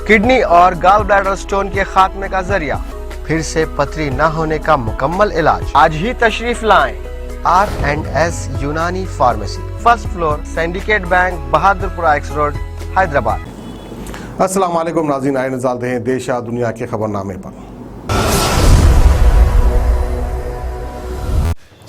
Kidney और gall bladder stone के खात्मे का जरिया, फिर से पथरी न होने का मुकम्मल इलाज। आज ही तशरीफ लाएं R&S यूनानी pharmacy, first floor, syndicate bank, Bahadurpura x road, Hyderabad. अस्सलाम वालेकुम नाज़रीन, आए नज़ार हैं देश या दुनिया के खबरनामे पर।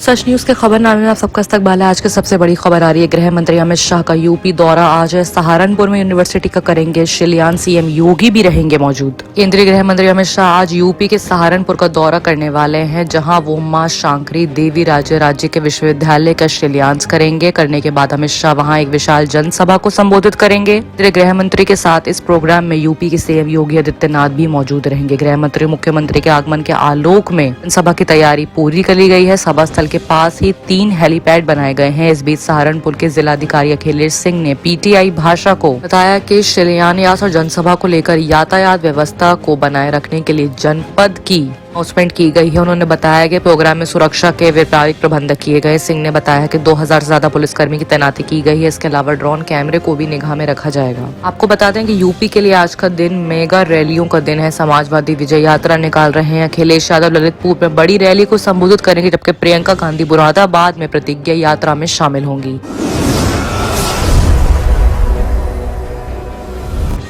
सच न्यूज के खबरनामे में आप सबका इस्तकबाल है। आज की सबसे बड़ी खबर आ रही है, गृह मंत्री अमित शाह का यूपी दौरा आज है। सहारनपुर में यूनिवर्सिटी का करेंगे शिलान्यास, सीएम योगी भी रहेंगे मौजूद। केंद्रीय गृह मंत्री अमित शाह आज यूपी के सहारनपुर का दौरा करने वाले हैं, जहां वो मां शांकरी देवी राज्य के विश्वविद्यालय का शिलान्यास करेंगे। करने के बाद अमित शाह वहां एक विशाल जनसभा को संबोधित करेंगे। गृह मंत्री के साथ इस प्रोग्राम में यूपी के सीएम योगी आदित्यनाथ भी मौजूद रहेंगे। गृह मंत्री मुख्यमंत्री के आगमन के आलोक में जनसभा की तैयारी पूरी कर ली गई है। सभा स्थल के पास ही 3 हेलीपैड बनाए गए हैं। इस बीच सहारनपुर के जिलाधिकारी अखिलेश सिंह ने पीटीआई भाषा को बताया कि शिलान्यास और जनसभा को लेकर यातायात व्यवस्था को बनाए रखने के लिए जनपद की अनाउंसमेंट की गई है। उन्होंने बताया कि प्रोग्राम में सुरक्षा के व्यापक प्रबंध किए गए। सिंह ने बताया कि 2000 से ज्यादा पुलिसकर्मी की तैनाती की गई है। इसके अलावा ड्रोन कैमरे को भी निगाह में रखा जाएगा। आपको बता दें कि यूपी के लिए आज का दिन मेगा रैलियों का दिन है। समाजवादी विजय यात्रा निकाल रहे हैं। अखिलेश यादव ललितपुर में बड़ी रैली को संबोधित करेंगे, जबकि प्रियंका गांधी मुरादाबाद में प्रतिज्ञा यात्रा में शामिल होंगी।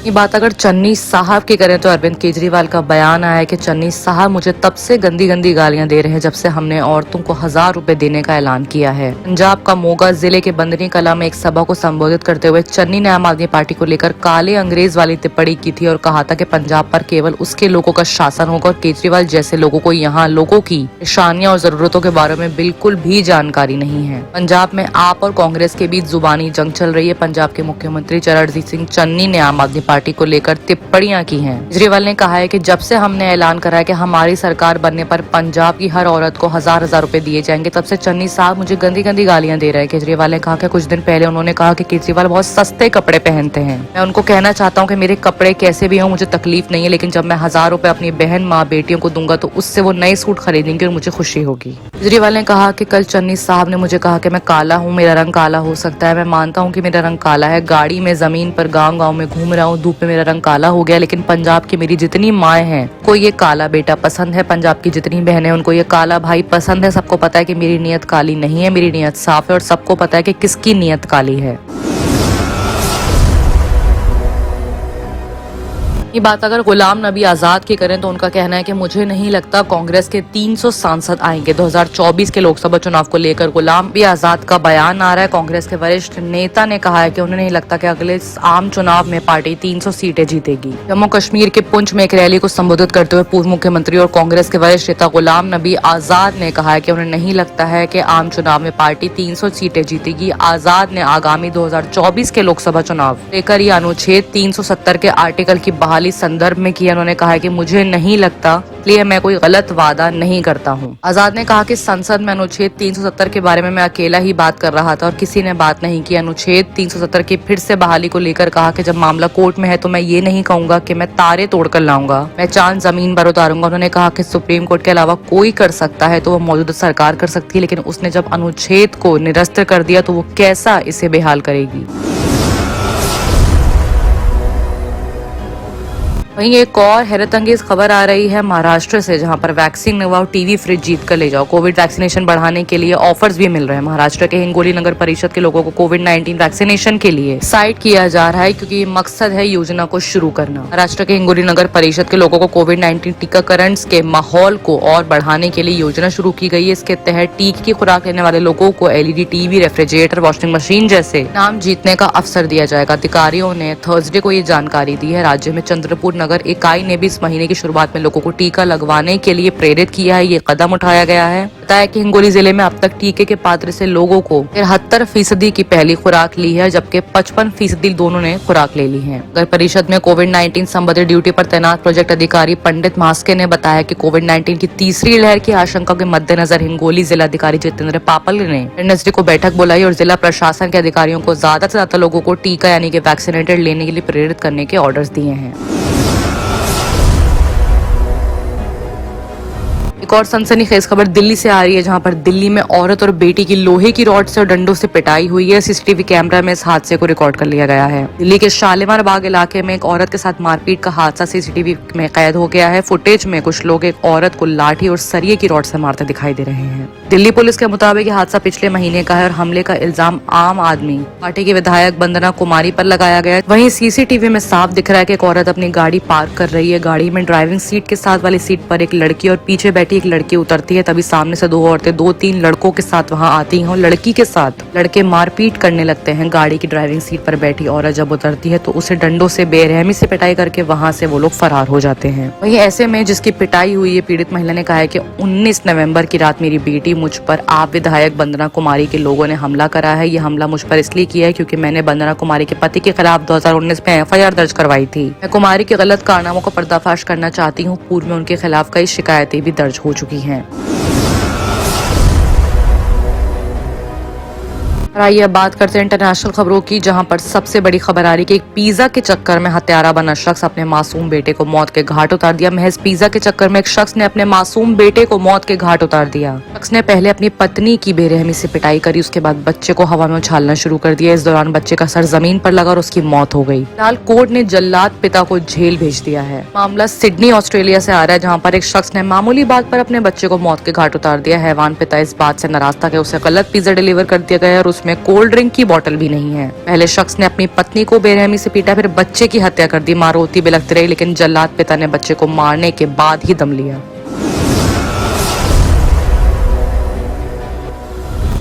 ये बात अगर चन्नी साहब की करें तो अरविंद केजरीवाल का बयान आया है कि चन्नी साहब मुझे तब से गंदी गंदी गालियां दे रहे हैं जब से हमने औरतों को 1000 रुपए देने का ऐलान किया है। पंजाब का मोगा जिले के बंदनी कला में एक सभा को संबोधित करते हुए चन्नी ने आम आदमी पार्टी को लेकर काले अंग्रेज वाली टिप्पणी की थी और कहा था कि पंजाब पर केवल उसके लोगों का शासन होगा और केजरीवाल जैसे लोगों को यहाँ लोगों की परेशानियों और जरूरतों के बारे में बिल्कुल भी जानकारी नहीं है। पंजाब में आप और कांग्रेस के बीच जुबानी जंग चल रही है। पंजाब के मुख्यमंत्री चरणजीत सिंह चन्नी ने आम आदमी पार्टी को लेकर टिप्पणियां की हैं। केजरीवाल ने कहा है कि जब से हमने ऐलान करा है कि हमारी सरकार बनने पर पंजाब की हर औरत को 1000 रुपए दिए जाएंगे, तब से चन्नी साहब मुझे गंदी गंदी गालियां दे रहे हैं। केजरीवाल ने कहा कि कुछ दिन पहले उन्होंने कहा कि केजरीवाल बहुत सस्ते कपड़े पहनते हैं। मैं उनको कहना चाहता हूं कि मेरे कपड़े कैसे भी हों मुझे तकलीफ नहीं है, लेकिन जब मैं 1000 रुपए अपनी बहन माँ बेटियों को दूंगा तो उससे वो नए सूट खरीदेंगे और मुझे खुशी होगी। केजरीवाल ने कहा कि कल चन्नी साहब ने मुझे कहा कि मैं काला हूँ, मेरा रंग काला हो सकता है। मैं मानता हूँ कि मेरा रंग काला है। गाड़ी में, जमीन पर, गाँव में घूम रहा हूँ, धूप में मेरा रंग काला हो गया, लेकिन पंजाब की मेरी जितनी माएँ हैं को ये काला बेटा पसंद है। पंजाब की जितनी बहनें उनको ये काला भाई पसंद है। सबको पता है कि मेरी नीयत काली नहीं है, मेरी नीयत साफ है और सबको पता है कि किसकी नीयत काली है। ये बात अगर गुलाम नबी आजाद की करें तो उनका कहना है कि मुझे नहीं लगता कांग्रेस के 300 सांसद आएंगे। 2024 के लोकसभा चुनाव को लेकर गुलाम नबी आजाद का बयान आ रहा है। कांग्रेस के वरिष्ठ नेता ने कहा है कि उन्हें नहीं लगता कि अगले आम चुनाव में पार्टी 300 सीटें जीतेगी। जम्मू कश्मीर के पुंछ में एक रैली को संबोधित करते हुए पूर्व मुख्यमंत्री और कांग्रेस के वरिष्ठ नेता गुलाम नबी आजाद ने कहा है कि उन्हें नहीं लगता है कि आम चुनाव में पार्टी 300 सीटें जीतेगी। आजाद ने आगामी 2024 के लोकसभा चुनाव लेकर ये अनुच्छेद 370 के आर्टिकल की बहाली संदर्भ में किया। उन्होंने कहा है कि मुझे नहीं लगता, इसलिए मैं कोई गलत वादा नहीं करता हूं। आजाद ने कहा कि संसद में अनुच्छेद 370 के बारे में मैं अकेला ही बात कर रहा था और किसी ने बात नहीं की। अनुच्छेद 370 की फिर से बहाली को लेकर कहा कि जब मामला कोर्ट में है तो मैं ये नहीं कहूंगा कि मैं तारे तोड़कर लाऊंगा, मैं चांद जमीन पर उतारूंगा। उन्होंने कहा कि सुप्रीम कोर्ट के अलावा कोई कर सकता है तो वो मौजूदा सरकार कर सकती है, लेकिन उसने जब अनुच्छेद को निरस्त कर दिया तो वो कैसा इसे बेहाल करेगी। वहीं एक और हैरत अंगेज खबर आ रही है महाराष्ट्र से, जहां पर वैक्सीन लगवाओ, टीवी फ्रिज जीत कर ले जाओ। कोविड वैक्सीनेशन बढ़ाने के लिए ऑफर्स भी मिल रहे हैं। महाराष्ट्र के हिंगोली नगर परिषद के लोगों को कोविड-19 वैक्सीनेशन के लिए एक्साइट किया जा रहा है, क्योंकि ये मकसद है योजना को शुरू करना। महाराष्ट्र के हिंगोली नगर परिषद के लोगों को कोविड-19 टीकाकरण के माहौल को और बढ़ाने के लिए योजना शुरू की गई है। इसके तहत टीके की खुराक लेने वाले लोगों को LED TV, refrigerator, washing machine जैसे नाम जीतने का अवसर दिया जाएगा। अधिकारियों ने थर्सडे को ये जानकारी दी है। राज्य में चंद्रपुर नगर इकाई ने भी इस महीने की शुरुआत में लोगों को टीका लगवाने के लिए प्रेरित किया है। ये कदम उठाया गया है। बताया कि हिंगोली जिले में अब तक टीके के पात्र से लोगों को 73% की पहली खुराक ली है, जबकि 55% दोनों ने खुराक ले ली है। नगर परिषद में कोविड-19 संबंधित ड्यूटी पर तैनात प्रोजेक्ट अधिकारी पंडित मास्के ने बताया कि कोविड-19 की तीसरी लहर की आशंका के मद्देनजर हिंगोली जिलाधिकारी जितेंद्र पापल ने एनएसडी को बैठक बुलाई और जिला प्रशासन के अधिकारियों को ज्यादा से ज्यादा लोगों को टीका यानी कि वैक्सीनेटेड लेने के लिए प्रेरित करने के ऑर्डर्स दिए हैं। एक और सनसनीखेज खबर दिल्ली से आ रही है, जहां पर दिल्ली में औरत और बेटी की लोहे की रॉड से और डंडों से पिटाई हुई है। सीसीटीवी कैमरा में इस हादसे को रिकॉर्ड कर लिया गया है। दिल्ली के शालीमार बाग इलाके में एक औरत के साथ मारपीट का हादसा सीसीटीवी में कैद हो गया है। फुटेज में कुछ लोग एक औरत को लाठी और सरिये की रॉड से मारते दिखाई दे रहे हैं। दिल्ली पुलिस के मुताबिक यह हादसा पिछले महीने का है और हमले का इल्जाम आम आदमी पार्टी की विधायक वंदना कुमारी पर लगाया गया है। वहीं सीसीटीवी में साफ दिख रहा है कि एक औरत अपनी गाड़ी पार्क कर रही है। गाड़ी में ड्राइविंग सीट के साथ वाली सीट पर एक लड़की और पीछे बैठी एक लड़की उतरती है। तभी सामने से दो औरतें 2-3 लड़कों के साथ वहां आती हैं और लड़की के साथ लड़के मारपीट करने लगते हैं। गाड़ी की ड्राइविंग सीट पर बैठी औरत जब उतरती है तो उसे डंडों से बेरहमी से पिटाई करके वहां से वो लोग फरार हो जाते हैं। वहीं ऐसे में जिसकी पिटाई हुई है, पीड़ित महिला ने कहा है कि 19 नवंबर की रात मेरी बेटी मुझ पर आप विधायक वंदना कुमारी के लोगों ने हमला करा है। ये हमला मुझ पर इसलिए किया है क्योंकि मैंने वंदना कुमारी के पति के खिलाफ 2019 में एफआईआर दर्ज करवाई थी। मैं कुमारी के गलत कारनामों को पर्दाफाश करना चाहती हूँ। पूर्व में उनके खिलाफ कई शिकायतें भी दर्ज हो चुकी हैं। आइए अब बात करते हैं इंटरनेशनल खबरों की, जहां पर सबसे बड़ी खबर आ रही है कि एक पिज्जा के चक्कर में हत्यारा बना शख्स अपने मासूम बेटे को मौत के घाट उतार दिया। महज पिज्जा के चक्कर में एक शख्स ने अपने मासूम बेटे को मौत के घाट उतार दिया। शख्स ने पहले अपनी पत्नी की बेरहमी से पिटाई करी, उसके बाद बच्चे को हवा में उछालना शुरू कर दिया। इस दौरान बच्चे का सर जमीन पर लगा और उसकी मौत हो गई। फिलहाल कोर्ट ने जल्लाद पिता को जेल भेज दिया है। मामला सिडनी ऑस्ट्रेलिया से आ रहा है, जहाँ पर एक शख्स ने मामूली बात पर अपने बच्चे को मौत के घाट उतार दिया। हैवान पिता इस बात से नाराज था कि उसे गलत पिज्जा डिलीवर कर दिया गया और उसमें कोल्ड ड्रिंक की बोतल भी नहीं है। पहले शख्स ने अपनी पत्नी को बेरहमी से पीटा, फिर बच्चे की हत्या कर दी। मां रोती बिलखती रही, लेकिन जल्लाद पिता ने बच्चे को मारने के बाद ही दम लिया।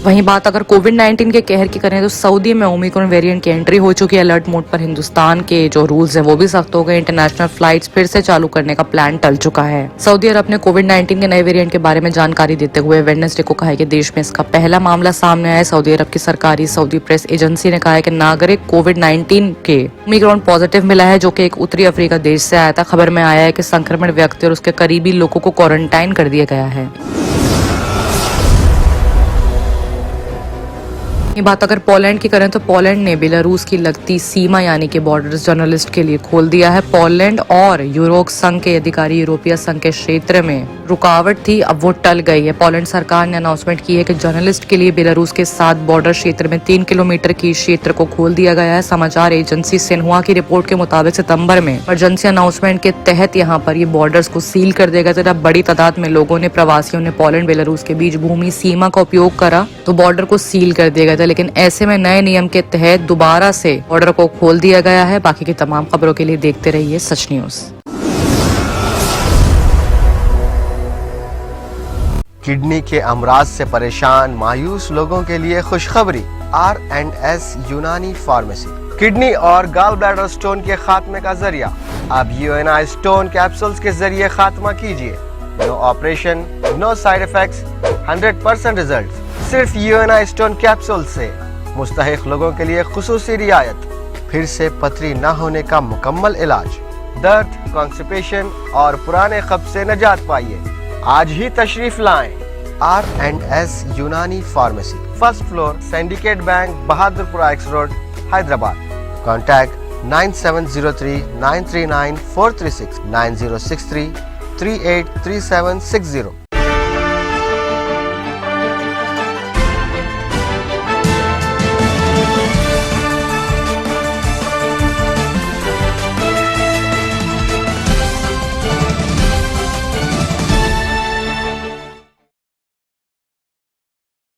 वहीं बात अगर कोविड-19 के कहर की करें तो सऊदी में ओमिक्रॉन वेरिएंट की एंट्री हो चुकी है। अलर्ट मोड पर हिंदुस्तान के जो रूल्स हैं वो भी सख्त हो गए। इंटरनेशनल फ्लाइट्स फिर से चालू करने का प्लान टल चुका है। सऊदी अरब ने कोविड-19 के नए वेरिएंट के बारे में जानकारी देते हुए वेडनेसडे को कहा है कि देश में इसका पहला मामला सामने आया है। सऊदी अरब की सरकारी सऊदी प्रेस एजेंसी ने कहा है कि नागरिक कोविड-19 के ओमिक्रॉन पॉजिटिव मिला है, जो कि एक उत्तरी अफ्रीका देश से आया था। खबर में आया है कि संक्रमण व्यक्ति और उसके करीबी लोगों को क्वारंटाइन कर दिया गया है। बात अगर पोलैंड की करें तो पोलैंड ने बेलारूस की लगती सीमा यानी कि बॉर्डर्स जर्नलिस्ट के लिए खोल दिया है। पोलैंड और यूरोप संघ के अधिकारी यूरोपीय संघ के क्षेत्र में रुकावट थी, अब वो टल गई है। पोलैंड सरकार ने अनाउंसमेंट की है कि जर्नलिस्ट के लिए बेलारूस के साथ बॉर्डर क्षेत्र में 3 किलोमीटर की क्षेत्र को खोल दिया गया है। समाचार एजेंसी सिन्हुआ की रिपोर्ट के मुताबिक सितंबर में इमरजेंसी अनाउंसमेंट के तहत यहाँ पर ये बॉर्डर्स को सील कर दिया गया था। बड़ी तादाद में लोगों ने, प्रवासियों ने पोलैंड बेलारूस के बीच भूमि सीमा का उपयोग करा तो बॉर्डर को सील कर दिया गया था, लेकिन ऐसे में नए नियम के तहत दोबारा से बॉर्डर को खोल दिया गया है। बाकी की तमाम खबरों के लिए देखते रहिए सच न्यूज। किडनी के अमराज से परेशान मायूस लोगों के लिए खुशखबरी। R&S यूनानी फार्मेसी किडनी और गॉल ब्लैडर स्टोन के खात्मे का जरिया। अब UNI स्टोन कैप्सूल्स के जरिए खात्मा कीजिए। No operation, no side effects, 100% result. सिर्फ UNI स्टोन कैप्सूल से मुस्तहिक लोगों के लिए खुसूसी रियायत। फिर से पथरी न होने का मुकम्मल इलाज। दर्द, कॉन्स्टिपेशन और पुराने कब्ज से निजात पाइए। आज ही तशरीफ लाएं। R&S यूनानी pharmacy, first floor, syndicate bank, Bahadurpura X road, Hyderabad. Contact 9703 939 436 9063 383760।